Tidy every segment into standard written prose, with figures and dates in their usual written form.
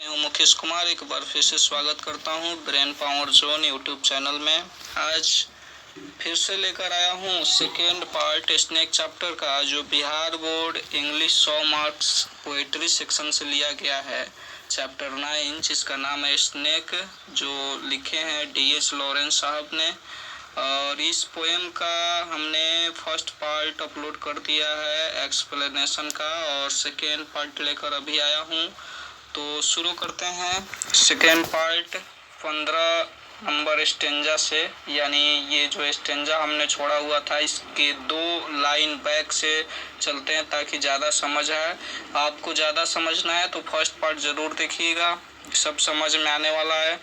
मैं हूं मुकेश कुमार। एक बार फिर से स्वागत करता हूं brain power zone YouTube channel में। आज फिर से लेकर आया हूं सेकेंड पार्ट स्नेक चैप्टर का, जो Bihar board English 100 marks poetry section से लिया गया है। चैप्टर 9 जिसका नाम है स्नेक, जो लिखे हैं D.H. लॉरेंस साहब ने। और इस पोएम का हमने फर्स्ट पार्ट अपलोड कर दिया है एक्सप्लेनेशन का, और सेकेंड पार्ट लेकर अभी आया हूँ। तो शुरू करते हैं सेकेंड पार्ट 15 नंबर स्टेंजा से। यानी ये जो स्टेंजा हमने छोड़ा हुआ था, इसके 2 लाइन बैक से चलते हैं ताकि ज़्यादा समझ आए। आपको ज़्यादा समझना है तो फर्स्ट पार्ट ज़रूर देखिएगा, सब समझ में आने वाला है।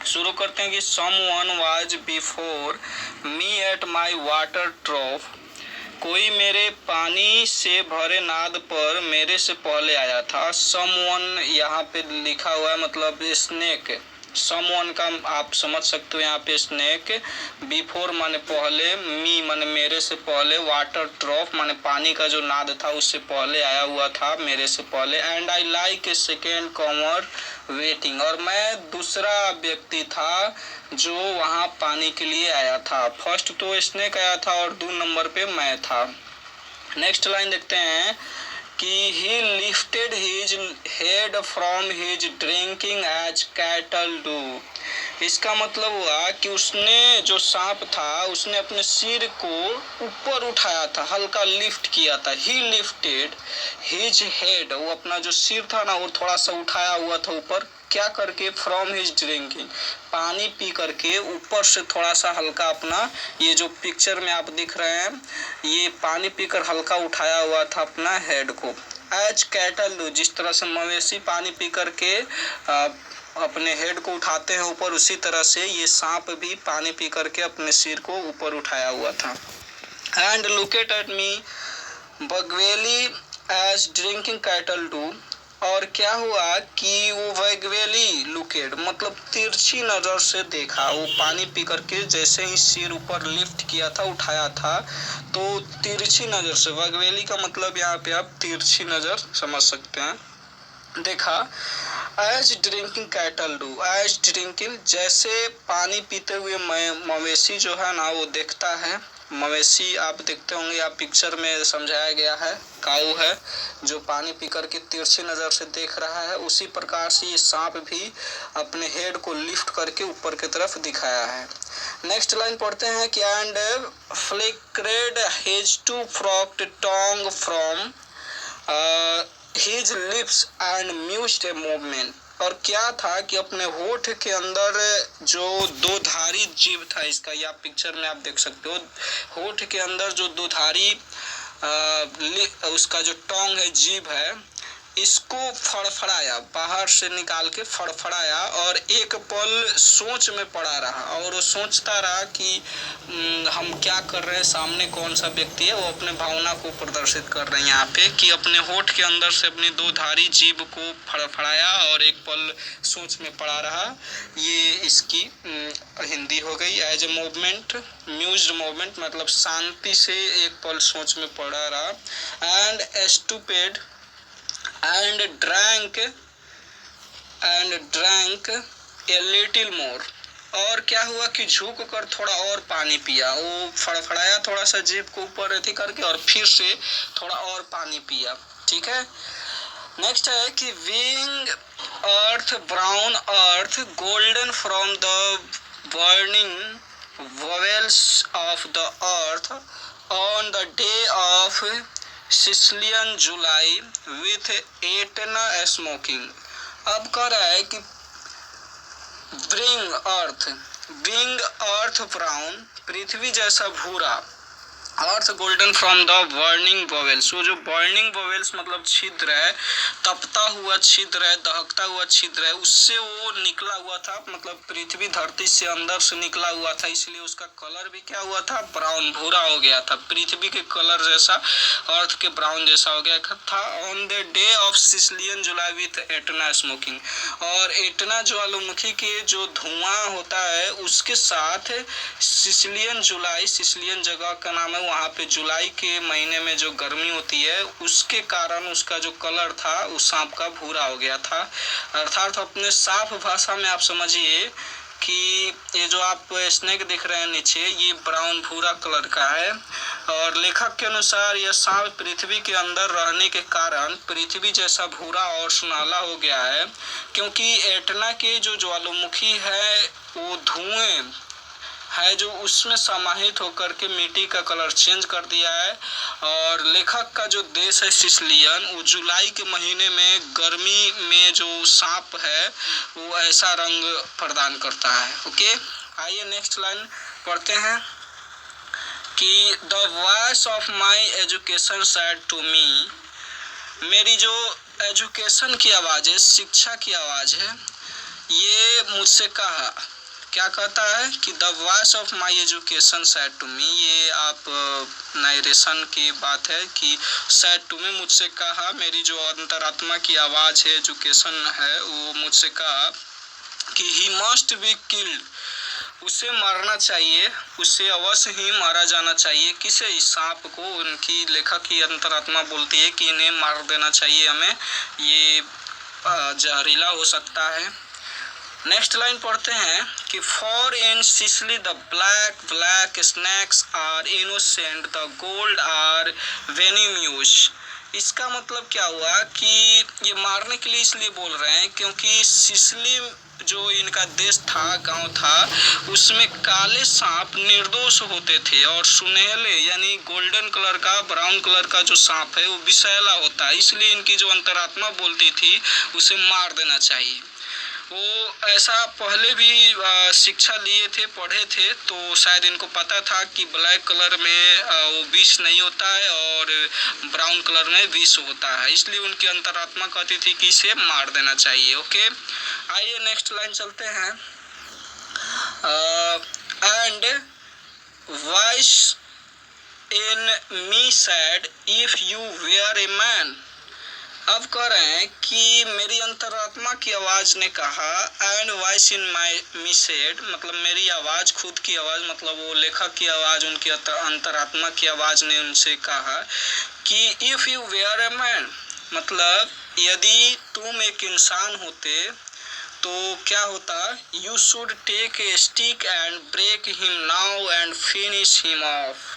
शुरू करते हैं कि someone was before me at my water trough, कोई मेरे पानी से भरे नाद पर मेरे से पहले आया था। someone यहाँ पे लिखा हुआ है, मतलब स्नेक। someone का आप समझ सकते हो यहाँ पे स्नेक। बिफोर माने पहले, मी माने मेरे से पहले, वाटर ट्रॉफ माने पानी का जो नाद था उससे पहले आया हुआ था, मेरे से पहले। And I like a second comer waiting, और मैं दूसरा व्यक्ति था जो वहाँ पानी के लिए आया था। फर्स्ट तो स्नेक आया था और 2 नंबर पे मैं था। नेक्स्ट लाइन देखते हैं कि he lifted his head from his drinking as cattle do। इसका मतलब हुआ कि उसने, जो सांप था, उसने अपने सिर को ऊपर उठाया था, हल्का लिफ्ट किया था। he lifted his head, वो अपना जो सिर था ना, वो थोड़ा सा उठाया हुआ था ऊपर। क्या करके? फ्रॉम हिज ड्रिंकिंग, पानी पी करके ऊपर से थोड़ा सा हल्का अपना, ये जो पिक्चर में आप दिख रहे हैं, ये पानी पीकर हल्का उठाया हुआ था अपना हेड को। एज कैटल डू, जिस तरह से मवेशी पानी पी करके अपने हेड को उठाते हैं ऊपर, उसी तरह से ये सांप भी पानी पी करके अपने सिर को ऊपर उठाया हुआ था। And looked at me vaguely as drinking cattle do, और क्या हुआ कि वो वैगवेली लुकेड मतलब तिरछी नजर से देखा। वो पानी पी करके जैसे ही सिर ऊपर लिफ्ट किया था, उठाया था, तो तिरछी नजर से, वैगवेली का मतलब यहाँ पे आप तिरछी नजर समझ सकते हैं, देखा। As drinking cattle do, as drinking जैसे पानी पीते हुए मवेशी जो है ना वो देखता है। मवेशी आप देखते होंगे, आप पिक्चर में समझाया गया है, काऊ है जो पानी पी करके तिरछी नज़र से देख रहा है। उसी प्रकार से ये सांप भी अपने हेड को लिफ्ट करके ऊपर की तरफ दिखाया है। नेक्स्ट लाइन पढ़ते हैं कि and flickered his two forked tongue from his lips and mused a movement, और क्या था कि अपने होठ के अंदर जो 2 धारी जीभ था इसका, या पिक्चर में आप देख सकते हो, होठ के अंदर जो 2 धारी उसका जो टोंग है, जीभ है, इसको फड़फड़ाया, बाहर से निकाल के फड़फड़ाया, और एक पल सोच में पड़ा रहा। और वो सोचता रहा कि हम क्या कर रहे हैं, सामने कौन सा व्यक्ति है। वो अपने भावना को प्रदर्शित कर रहे हैं यहाँ पे कि अपने होठ के अंदर से अपनी 2 धारी जीभ को फड़फड़ाया और एक पल सोच में पड़ा रहा। ये इसकी हिंदी हो गई। एज ए मूवमेंट, म्यूज्ड मूवमेंट मतलब शांति से एक पल सोच में पड़ा रहा। And stupid and drank a little more, और क्या हुआ कि झुक कर थोड़ा और पानी पिया। वो फड़फड़ाया थोड़ा सा जीभ को ऊपर ऐसे करके, और फिर से थोड़ा और पानी पिया। ठीक है। नेक्स्ट है कि wing earth brown earth golden from the burning vowels of the earth on the day of Sicilian July with Etna smoking. अब कह रहा है कि ब्रिंग अर्थ ब्राउन, पृथ्वी जैसा भूरा, earth golden from the burning bowels, वो जो बर्निंग वोवेल्स मतलब छिद्र है, तपता हुआ छिद्र है, दहकता हुआ छिद्र है, उससे वो निकला हुआ था। मतलब पृथ्वी धरती से अंदर से निकला हुआ था, इसलिए उसका कलर भी क्या हुआ था, ब्राउन, भूरा हो गया था, पृथ्वी के कलर जैसा, अर्थ के ब्राउन जैसा हो गया था। On the day of Sicilian July with Etna smoking, और एटना ज्वालामुखी के जो धुआं होता है उसके साथ सिसिलियन जुलाई, सिसिलियन जगह का नाम है, वहाँ पे जुलाई के महीने में जो गर्मी होती है उसके कारण उसका जो कलर था उस सांप का भूरा हो गया था। अर्थात अपने साफ भाषा में आप समझिए कि ये जो आप स्नेक देख रहे हैं नीचे, ये ब्राउन भूरा कलर का है। और लेखक के अनुसार यह सांप पृथ्वी के अंदर रहने के कारण पृथ्वी जैसा भूरा और सुनहला हो गया है, क्योंकि एटना के जो ज्वालामुखी है वो धुएं है जो उसमें समाहित होकर के मिट्टी का कलर चेंज कर दिया है। और लेखक का जो देश है सिसिलियन, वो जुलाई के महीने में गर्मी में जो सांप है वो ऐसा रंग प्रदान करता है। ओके, आइए नेक्स्ट लाइन पढ़ते हैं कि the voice of my education said to me, मेरी जो एजुकेशन की आवाज़ है, शिक्षा की आवाज़ है, ये मुझसे कहा। क्या कहता है कि the voice of my education said to me, ये आप नारेशन की बात है कि सेड टू मी मुझसे कहा, मेरी जो अंतरात्मा की आवाज़ है, एजुकेशन है, वो मुझसे कहा कि ही मस्ट बी किल्ड, उसे मारना चाहिए, उसे अवश्य ही मारा जाना चाहिए। किसे? इस सांप को। उनकी लेखक की अंतरात्मा बोलती है कि इन्हें मार देना चाहिए हमें, ये जहरीला हो सकता है। नेक्स्ट लाइन पढ़ते हैं कि for in Sicily the black snakes are innocent, the gold are venomous. इसका मतलब क्या हुआ कि ये मारने के लिए इसलिए बोल रहे हैं क्योंकि सिसिली जो इनका देश था, गांव था, उसमें काले सांप निर्दोष होते थे और सुनहले यानी गोल्डन कलर का, ब्राउन कलर का जो सांप है वो विषैला होता है। इसलिए इनकी जो अंतरात्मा बोलती थी उसे मार देना चाहिए। वो ऐसा पहले भी शिक्षा लिए थे, पढ़े थे, तो शायद इनको पता था कि ब्लैक कलर में वो विष नहीं होता है और ब्राउन कलर में विष होता है, इसलिए उनकी अंतरात्मा कहती थी कि इसे मार देना चाहिए। ओके, आइए नेक्स्ट लाइन चलते हैं। And voice in me said if you were a man, अब कह रहे हैं कि मेरी अंतरात्मा की आवाज़ ने कहा, and voice in me said, मतलब मेरी आवाज़, खुद की आवाज़, मतलब वो लेखक की आवाज़, उनकी अंतरात्मा की आवाज़ ने उनसे कहा कि if you were a man, मतलब यदि तुम एक इंसान होते तो क्या होता, you should take a stick and break him now and finish him off.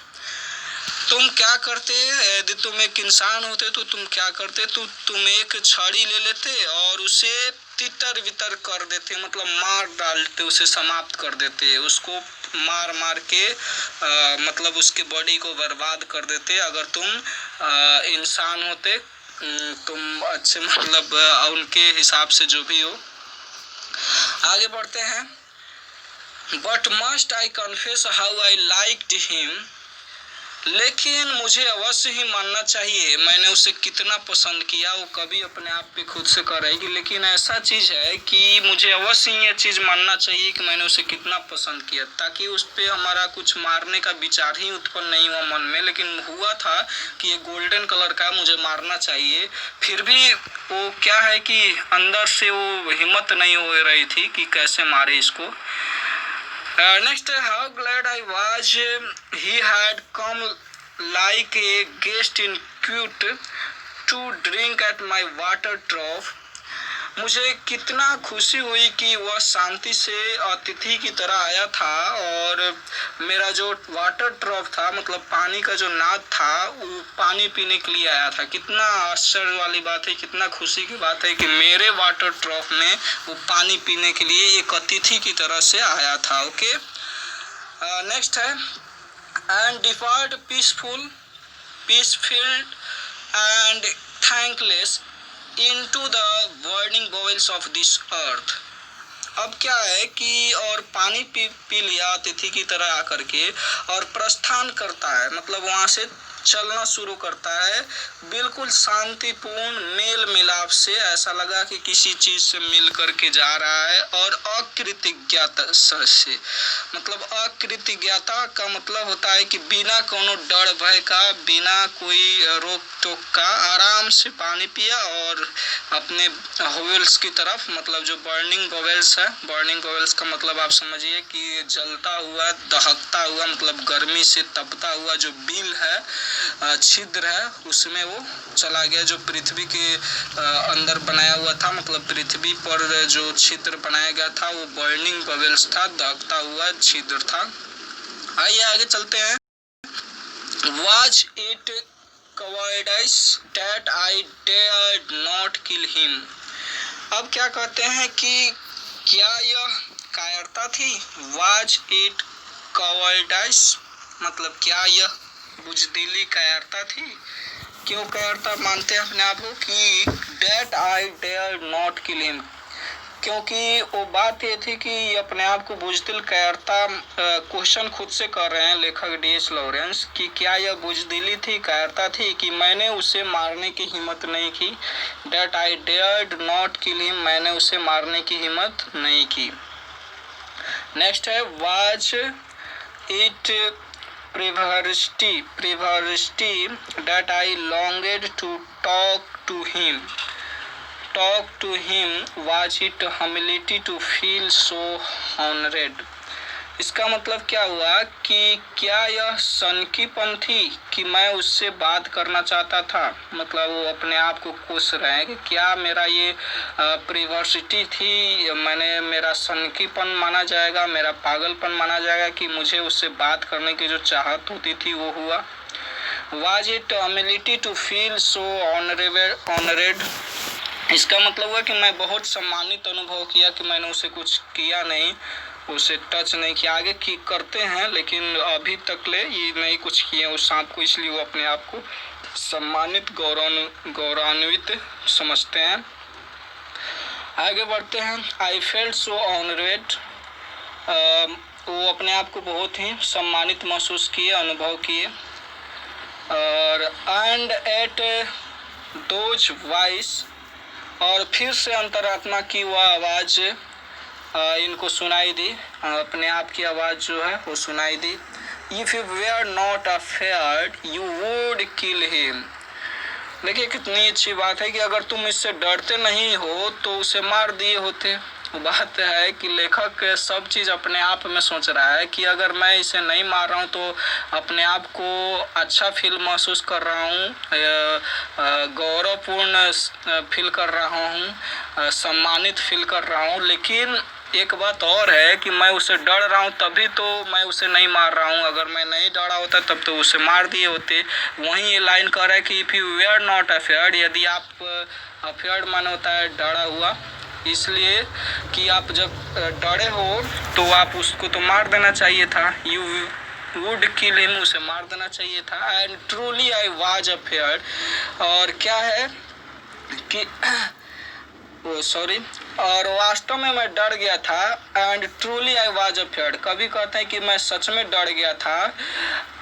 तुम क्या करते, यदि तुम एक इंसान होते तो तुम क्या करते, तो तुम एक छड़ी ले लेते और उसे तितर बितर कर देते, मतलब मार डालते, उसे समाप्त कर देते, उसको मार मार के मतलब उसके बॉडी को बर्बाद कर देते। अगर तुम इंसान होते, तुम अच्छे मतलब उनके हिसाब से जो भी हो। आगे बढ़ते हैं। But must I confess how I liked him, लेकिन मुझे अवश्य ही मानना चाहिए मैंने उसे कितना पसंद किया। वो कभी अपने आप पे खुद से कह रही कि लेकिन ऐसा चीज़ है कि मुझे अवश्य ही ये चीज़ मानना चाहिए कि मैंने उसे कितना पसंद किया, ताकि उस पर हमारा कुछ मारने का विचार ही उत्पन्न नहीं हुआ मन में। लेकिन हुआ था कि ये गोल्डन कलर का, मुझे मारना चाहिए। फिर भी वो क्या है कि अंदर से वो हिम्मत नहीं हो रही थी कि कैसे मारे इसको। Next, how glad I was he had come like a guest in cute to drink at my water trough. मुझे कितना खुशी हुई कि वह शांति से अतिथि की तरह आया था और मेरा जो वाटर ट्रॉफ था, मतलब पानी का जो नाद था, वो पानी पीने के लिए आया था। कितना आश्चर्य वाली बात है, कितना खुशी की बात है कि मेरे वाटर ट्रॉफ में वो पानी पीने के लिए एक अतिथि की तरह से आया था। ओके, नेक्स्ट है and depart peaceful pacified and thankless into the burning bowels of this earth। अब क्या है कि और पानी पी लिया अतिथि की तरह आकर के और प्रस्थान करता है, मतलब वहाँ से चलना शुरू करता है, बिल्कुल शांतिपूर्ण मेल मिलाप से, ऐसा लगा कि किसी चीज से मिल करके जा रहा है। और अकृतज्ञता से, मतलब अकृतज्ञता का मतलब होता है कि बिना कोनो डर भय का, बिना कोई रोक टोक का आराम से पानी पिया और अपने होवेल्स की तरफ, मतलब जो बर्निंग बबल्स है, बर्निंग बबल्स का मतलब आप समझिए कि जलता हुआ, दहकता हुआ, मतलब गर्मी से तपता हुआ जो बिल है, छिद्र है, उसमें वो चला गया। जो पृथ्वी के अंदर बनाया हुआ था, मतलब पृथ्वी पर जो छिद्र बनाया गया था वो बर्निंग बबल्स था, दहकता हुआ छिद्र था। आइए आगे चलते हैं। Was it cowardice that I dared not kill him? अब क्या कहते हैं कि क्या यह कायरता थी? Was it cowardice, मतलब क्या यह बुजदिली कायरता थी? क्यों कायरता मानते हैं अपने आप को कि that I dared not kill him? क्योंकि वो बात ये थी कि अपने आप को बुजदिल कायरता, क्वेश्चन खुद से कर रहे हैं लेखक D.H. लॉरेंस कि क्या यह बुजदिली थी, कायरता थी कि मैंने उसे मारने की हिम्मत नहीं की। That I dared not kill him, मैंने उसे मारने की हिम्मत नहीं की। नेक्स्ट है was it perversity that I longed to talk to him? Talk to him, was it humility to feel so honored? इसका मतलब क्या हुआ कि क्या यह सनकीपन थी कि मैं उससे बात करना चाहता था, मतलब वो अपने आप को कोस रहे हैं कि क्या मेरा ये प्रिवर्सिटी थी, मेरा सनकीपन माना जाएगा, मेरा पागलपन माना जाएगा कि मुझे उससे बात करने की जो चाहत होती थी वो हुआ। Was it humility to feel so honored? इसका मतलब हुआ कि मैं बहुत सम्मानित अनुभव किया कि मैंने उसे कुछ किया नहीं, उसे टच नहीं किया। आगे की करते हैं लेकिन अभी तक ले ये नहीं कुछ किए उस सांप को, इसलिए वो अपने आप को सम्मानित, गौरवान्वित समझते हैं। आगे बढ़ते हैं। आई फेल्ट सो ऑनरेड, वो अपने आप को बहुत ही सम्मानित महसूस किए, अनुभव किए। और एंड एट दोज वॉइस, और फिर से अंतरात्मा की वह आवाज़ इनको सुनाई दी, अपने आप की आवाज़ जो है वो सुनाई दी। If you were not afraid you would kill him. देखिए कितनी अच्छी बात है कि अगर तुम इससे डरते नहीं हो तो उसे मार दिए होते। बात है कि लेखक सब चीज़ अपने आप में सोच रहा है कि अगर मैं इसे नहीं मार रहा हूँ तो अपने आप को अच्छा फील महसूस कर रहा हूँ, गौरवपूर्ण फील कर रहा हूँ, सम्मानित फील कर रहा हूँ। लेकिन एक बात और है कि मैं उसे डर रहा हूँ, तभी तो मैं उसे नहीं मार रहा हूँ। अगर मैं नहीं डरा होता तब तो उसे मार दिए होते। वहीं ये लाइन कह रहा है कि if you were not afraid, यदि आप अफेयर्ड माना होता है डरा हुआ, इसलिए कि आप जब डरे हो तो आप उसको तो मार देना चाहिए था। यू वुड किल हिम, उसे मार देना चाहिए था। And truly I was afraid, और क्या है कि सॉरी, और वास्तव में मैं डर गया था। And truly I was afraid, कभी कहते हैं कि मैं सच में डर गया था।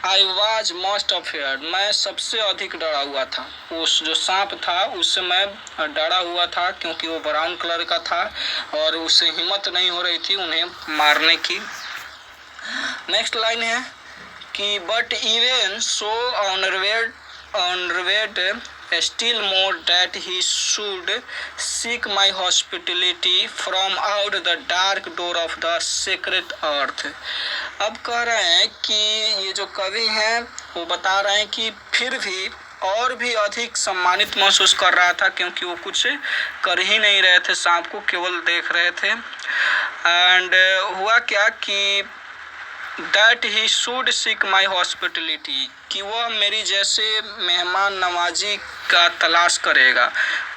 आई वाज मोस्ट अफेयर्ड, मैं सबसे अधिक डरा हुआ था। उस जो सांप था उससे मैं डरा हुआ था क्योंकि वो ब्राउन कलर का था और उससे हिम्मत नहीं हो रही थी उन्हें मारने की। नेक्स्ट लाइन है कि but even so honoured still more that he should seek my hospitality from out the dark door of the sacred earth। अब कह रहे हैं कि ये जो कवि हैं वो बता रहे हैं कि फिर भी और भी अधिक सम्मानित महसूस कर रहा था क्योंकि वो कुछ कर ही नहीं रहे थे, सांप को केवल देख रहे थे। एंड हुआ क्या कि that he should seek my hospitality, कि वह मेरी जैसे मेहमान नवाजी का तलाश करेगा।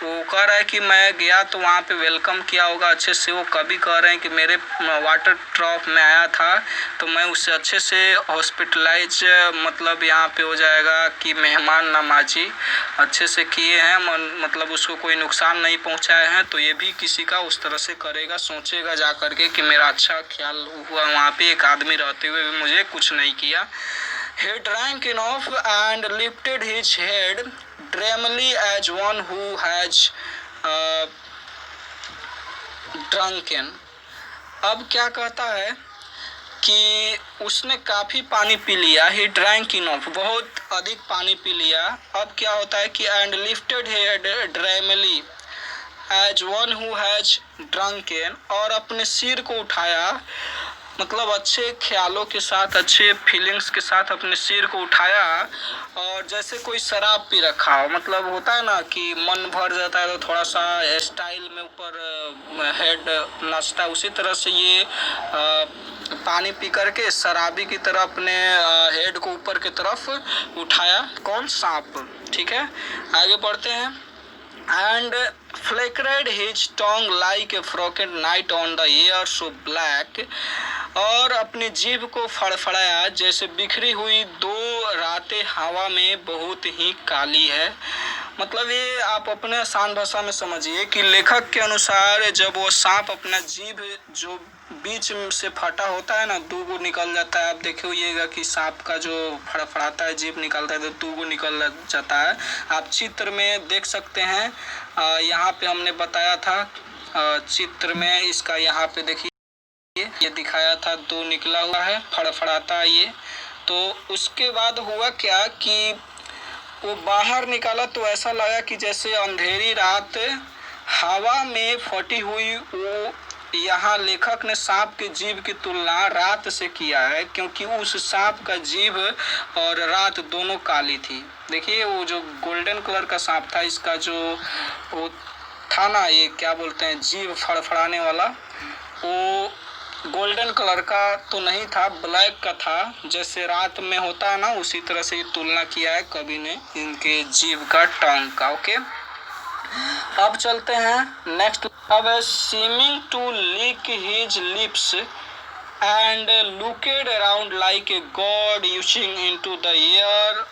वो कह रहा है कि मैं गया तो वहाँ पे वेलकम किया होगा अच्छे से। वो कभी कह रहे हैं कि मेरे वाटर ट्रॉफ में आया था तो मैं उससे अच्छे से हॉस्पिटलाइज, मतलब यहाँ पे हो जाएगा कि मेहमान नवाजी अच्छे से किए हैं, मतलब उसको कोई नुकसान नहीं पहुँचाए हैं, तो ये भी किसी का उस तरह से करेगा, सोचेगा जा करके कि मेरा अच्छा ख्याल हुआ, वहाँ पे एक आदमी रहते हुए भी मुझे कुछ नहीं किया। He drank enough and lifted his head dreamily as one who has uh, drunken. अब क्या कहता है कि उसने काफ़ी पानी पी लिया, ही ड्रैंक इनफ, बहुत अधिक पानी पी लिया। अब क्या होता है कि and lifted head dreamily as one who has drunken, और अपने सिर को उठाया, मतलब अच्छे ख्यालों के साथ, अच्छे फीलिंग्स के साथ अपने सिर को उठाया, और जैसे कोई शराब पी रखा हो, मतलब होता है ना कि मन भर जाता है तो थोड़ा सा स्टाइल में ऊपर हेड नाचता है, उसी तरह से ये पानी पी करके शराबी की तरह अपने हेड को ऊपर की तरफ उठाया। कौन? सांप। ठीक है, आगे बढ़ते हैं। And flickered his tongue like a forked night on the air so black, और अपनी जीभ को फड़फड़ाया जैसे बिखरी हुई दो रातें हवा में बहुत ही काली है। मतलब ये आप अपने आसान भाषा में समझिए कि लेखक के अनुसार जब वो सांप अपना जीभ जो बीच से फटा होता है ना, दो गो निकल जाता है। आप देखिएगा कि सांप का जो फड़फड़ाता है, जीभ निकलता है तो दो गो निकल जाता है। आप चित्र में देख सकते हैं, यहाँ पे हमने बताया था चित्र में, इसका यहाँ पे देखिए ये दिखाया था, दो निकला हुआ है, फड़फड़ाता है ये। तो उसके बाद हुआ क्या कि वो बाहर निकाला तो ऐसा लगा कि जैसे अंधेरी रात हवा में फटी हुई। वो यहाँ लेखक ने सांप के जीभ की तुलना रात से किया है, क्योंकि उस सांप का जीभ और रात दोनों काली थी। देखिए वो जो गोल्डन कलर का सांप था, इसका जो वो था ना, ये क्या बोलते हैं, जीभ फड़फड़ाने वाला, वो गोल्डन कलर का तो नहीं था, ब्लैक का था, जैसे रात में होता है ना, उसी तरह से ये तुलना किया है कवि ने इनके जीभ का, टंग का। ओके, अब चलते हैं नेक्स्ट। अब seeming to lick his lips and looked around like a god unseeing into the air.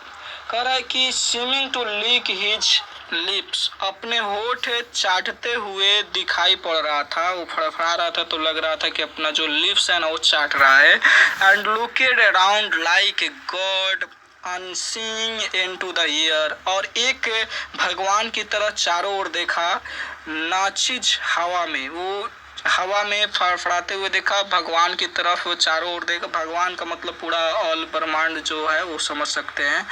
कह रहा है कि seeming to lick his lips, अपने होठ चाटते हुए दिखाई पड़ रहा था, वो फड़फड़ा रहा था तो लग रहा था कि अपना जो लिप्स है ना वो चाट रहा है। And looked around like a god unseeing into the air, और एक भगवान की तरह चारों ओर देखा, नाचिज हवा में, वो हवा में फड़फड़ाते हुए देखा, भगवान की तरफ चारों ओर देखा। भगवान का मतलब पूरा ऑल ब्रह्मांड जो है वो समझ सकते हैं।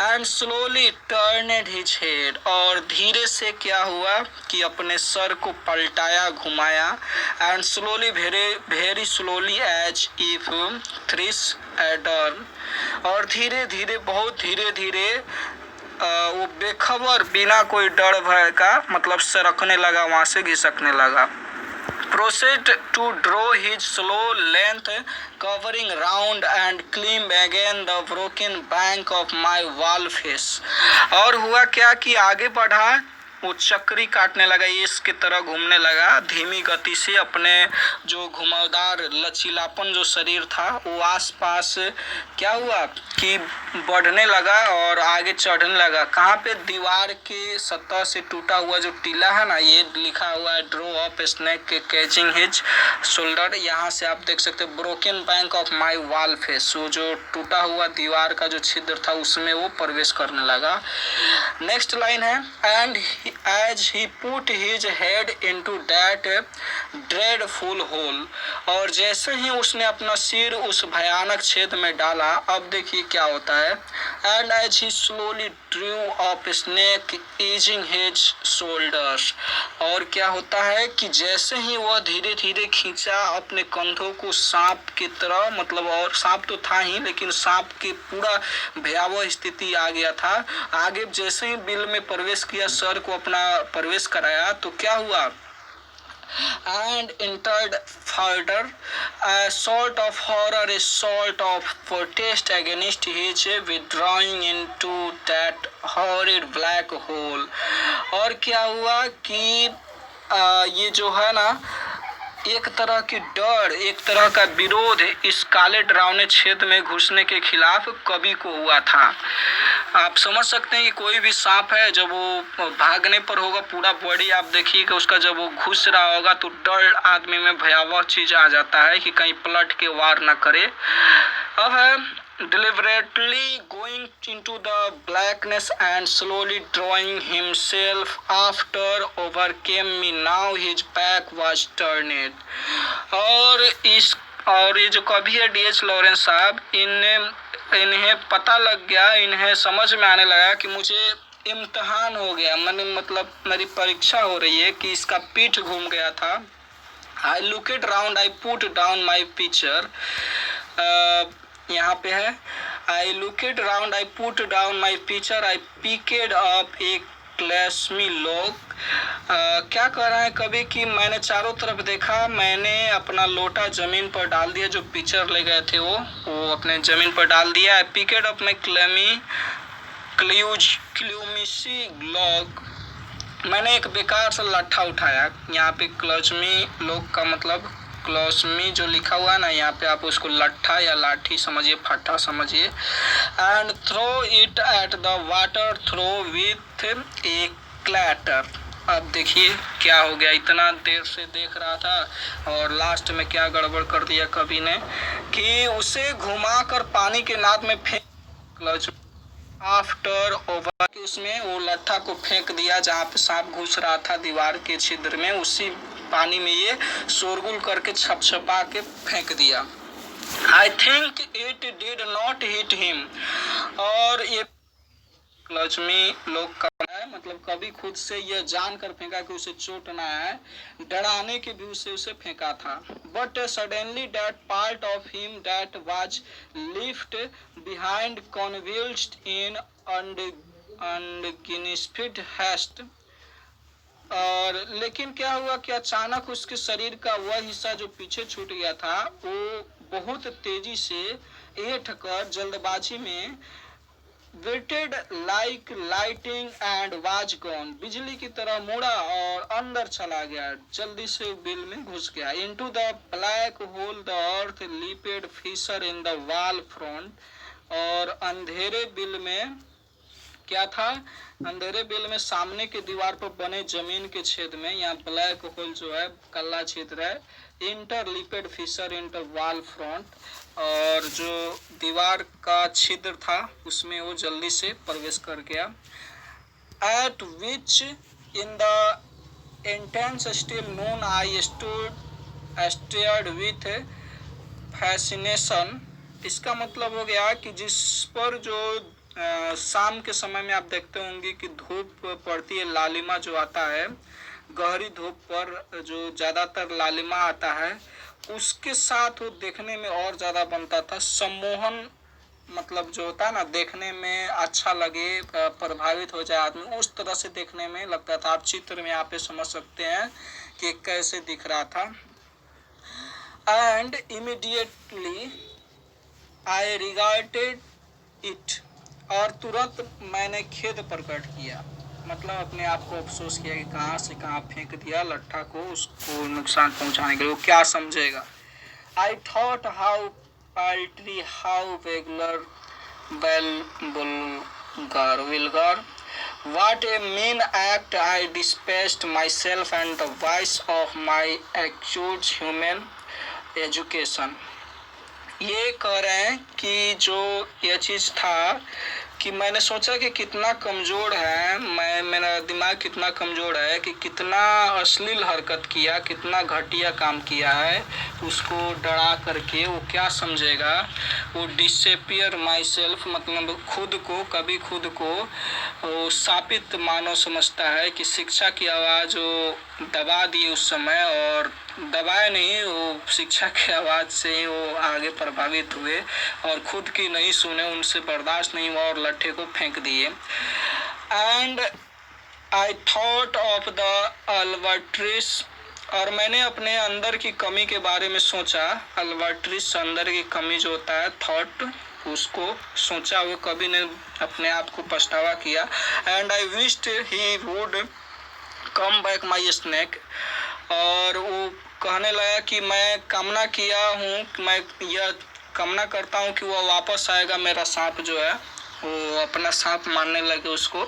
And slowly turned his head, और धीरे से क्या हुआ कि अपने सर को पलटाया, घुमाया। And slowly, very slowly as if thrice adream, और धीरे धीरे, बहुत धीरे धीरे वो बेखबर, बिना कोई डर भय का, मतलब सरकने लगा, वहाँ से घिसकने लगा। Proceed to draw his slow length, covering round and climb again the broken bank of my wall face। और हुआ क्या कि आगे बढ़ा, वो चक्री काटने लगा, इसकी तरह घूमने लगा धीमी गति से, अपने जो घुमावदार लचीलापन जो शरीर था वो आसपास क्या हुआ कि बढ़ने लगा और आगे चढ़ने लगा। कहाँ पे? दीवार के सतह से टूटा हुआ जो टीला है ना, ये लिखा हुआ है drew up snake catching his shoulder. यहाँ से आप देख सकते हैं broken bank of my wall face, वो जो टूटा हुआ दीवार का जो छिद्र था उसमें वो प्रवेश करने लगा। नेक्स्ट लाइन है, and as he put his head into that dreadful hole, और जैसे ही उसने अपना सिर उस भयानक छेद में डाला, अब देखिए क्या होता है। and as he slowly drew up snake easing his shoulders, और क्या होता है कि जैसे ही वह धीरे धीरे खींचा अपने कंधों को सांप की तरह, मतलब और सांप तो था ही लेकिन सांप की पूरा भयावह स्थिति आ गया था। आगे जैसे ही बिल में प्रवेश किया, सर को अपना प्रवेश कराया, तो क्या हुआ, and entered further, a sort of horror, a sort of protest against his withdrawing into that horrid black hole। और क्या हुआ कि ये जो है ना, एक तरह की डर, एक तरह का विरोध इस काले डरावने क्षेत्र में घुसने के खिलाफ कवि को हुआ था। आप समझ सकते हैं कि कोई भी सांप है, जब वो भागने पर होगा पूरा बॉडी, आप देखिए कि उसका जब वो घुस रहा होगा तो डर आदमी में भयावह चीज आ जाता है कि कहीं पलट के वार ना करे। अब है deliberately going into the blackness and slowly drawing himself after overcame me. Now his back was turned. और इस और ये जो कवि है D.H. लॉरेंस साहब, इन्हें पता लग गया, इन्हें समझ में आने लगा कि मुझे इम्तहान हो गया, मतलब मेरी परीक्षा हो रही है कि इसका पीठ घूम गया था. I looked round, I put down my pitcher. यहाँ पे है I looked round, I put down my pitcher, I picked up a clumsy log. क्या कर रहा है कभी कि मैंने चारों तरफ देखा, मैंने अपना लोटा जमीन पर डाल दिया, जो पिक्चर ले गए थे वो अपने जमीन पर डाल दिया. I picked up my clumsy log. मैंने एक बेकार सा लट्ठा उठाया. यहाँ पे क्लचमी लोग का मतलब क्लॉस्मी जो लिखा हुआ है ना, यहाँ पे आप उसको लट्ठा या लाठी समझिए, फट्टा समझिए. And threw it at the water trough with a clatter. अब देखिए क्या हो गया, इतना देर से देख रहा था और लास्ट में क्या गड़बड़ कर दिया कवि ने कि उसे घुमाकर पानी के नाद में फेंक. क्लच आफ्टर ओवर, उसमें वो लट्ठा को फेंक दिया जहाँ पे सांप घुस रहा था दीवार के छिद्र में, उसी पानी में ये शोरगुल करके छपछपा के फेंक दिया. I think it did not hit him. और ये क्लचमी लोग का है, मतलब कभी खुद से यह जानकर फेंका कि उसे चोट ना है, डराने के भी उसे फेंका था. But suddenly that part of him that was left behind convulsed in undignified haste. और लेकिन क्या हुआ कि अचानक उसके शरीर का वह हिस्सा जो पीछे छूट गया था, वो बहुत तेजी से ऐंठकर जल्दबाजी में writhed like lightning and was gone. बिजली की तरह मुड़ा और अंदर चला गया, जल्दी से बिल में घुस गया. Into the black hole the earth lipped fissure in the wall front. और अंधेरे बिल में क्या था, अंधेरे बिल में सामने के दीवार पर बने जमीन के छेद में, यहाँ ब्लैक होल जो है कल्ला छिद्र है, into lipped fissure into wall front, और जो दीवार का छिद्र था उसमें वो जल्दी से प्रवेश कर गया. Eight which in the intense still Noon I stared with fascination. इसका मतलब हो गया कि जिस पर जो शाम के समय में आप देखते होंगे कि धूप पड़ती है, लालिमा जो आता है, गहरी धूप पर जो ज़्यादातर लालिमा आता है, उसके साथ वो देखने में और ज़्यादा बनता था. सम्मोहन मतलब जो होता है ना, देखने में अच्छा लगे, प्रभावित हो जाए आदमी, उस तरह से देखने में लगता था. आप चित्र में यहाँ पे समझ सकते हैं कि कैसे दिख रहा था. And immediately I regarded it. और तुरंत मैंने खेद प्रकट किया, मतलब अपने आप को अफसोस किया कि कहाँ से कहाँ फेंक दिया लट्ठा को, उसको नुकसान पहुँचाने के लिए. वो क्या समझेगा. I thought how paltry, how regular vulgar, what a mean act. I dispatched myself and the voice of my acute human education. ये कह रहे हैं कि जो ये चीज़ था कि मैंने सोचा कि कितना कमज़ोर है, मेरा दिमाग कितना कमज़ोर है कि कितना अश्लील हरकत किया, कितना घटिया काम किया है. उसको डरा करके वो क्या समझेगा. वो डिसअपियर माई सेल्फ, मतलब खुद को, कभी खुद को वो शापित मानव समझता है कि शिक्षा की आवाज़ वो दबा दी उस समय, और दबाए नहीं, वो शिक्षा की आवाज़ से ही वो आगे प्रभावित हुए और खुद की नहीं सुने, उनसे बर्दाश्त नहीं हुआ और लट्ठे को फेंक दिए. And I thought of the albatross. और मैंने अपने अंदर की कमी के बारे में सोचा. अल्बर्ट्रिस अंदर की कमी जो होता है, थॉट, उसको सोचा. वो कभी ने अपने आप को पछतावा किया. And I wished he would come back my snake. और वो कहने लगा कि मैं कामना किया हूँ, मैं यह कामना करता हूँ कि वो वापस आएगा, मेरा सांप जो है, वो अपना सांप मानने लगे उसको.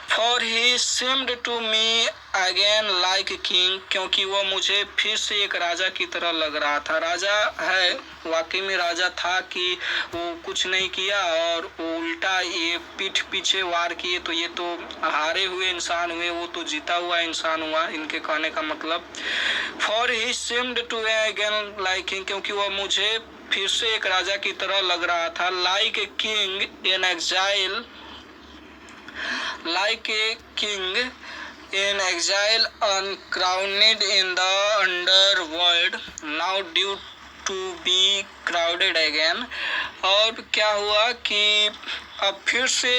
For he seemed to me again like king, क्योंकि वो मुझे फिर से एक राजा की तरह लग रहा था। राजा है, वाकई में राजा था कि वो कुछ नहीं किया और वो उल्टा ये पीठ पीछे वार किए, तो ये तो हारे हुए इंसान हुए, वो तो जीता हुआ इंसान हुआ। इनके कहने का मतलब For he seemed to me again like king, क्योंकि वो मुझे फिर से एक राजा की तरह लग रहा था। Like a king in exile, like a king in exile, uncrowned in the underworld, now due to be crowded again। और क्या हुआ कि अब फिर से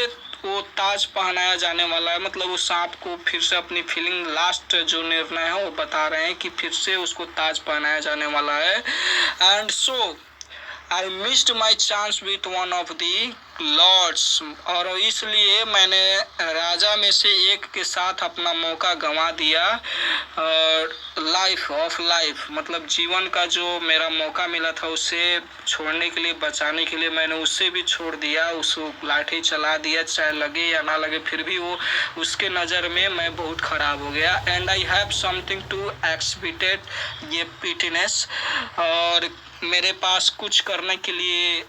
वो ताज पहनाया जाने वाला है, मतलब उस सांप को फिर से अपनी फीलिंग, लास्ट जो निर्णय है वो बता रहे हैं कि फिर से उसको ताज पहनाया जाने वाला है। And so I missed my chance with one of the lords, और इसलिए मैंने राजा में से एक के साथ अपना मौका गंवा दिया। और लाइफ ऑफ लाइफ, मतलब जीवन का जो मेरा मौका मिला था उसे छोड़ने के लिए, बचाने के लिए मैंने उससे भी छोड़ दिया, उसको लाठी चला दिया, चाहे लगे या ना लगे, फिर भी वो उसके नज़र में मैं बहुत ख़राब हो गया। And I have something to expected ये पिटीनेस, और मेरे पास कुछ करने के लिए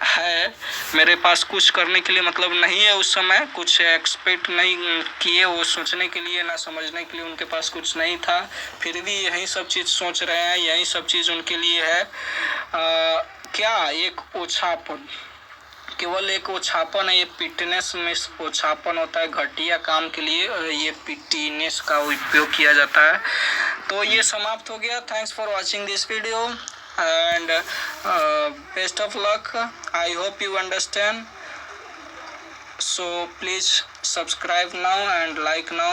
है, मेरे पास कुछ करने के लिए मतलब नहीं है, उस समय कुछ एक्सपेक्ट नहीं किए, वो सोचने के लिए ना समझने के लिए उनके पास कुछ नहीं था, फिर भी यही सब चीज़ सोच रहे हैं, यही सब चीज़ उनके लिए है। क्या एक ओछापन, केवल एक ओछापन है, ये पिटनेस में ओछापन होता है, घटिया काम के लिए ये पिटीनेस का उपयोग किया जाता है। तो ये समाप्त हो गया। Thanks for watching this video and best of luck. I hope you understand, so please subscribe now and like now.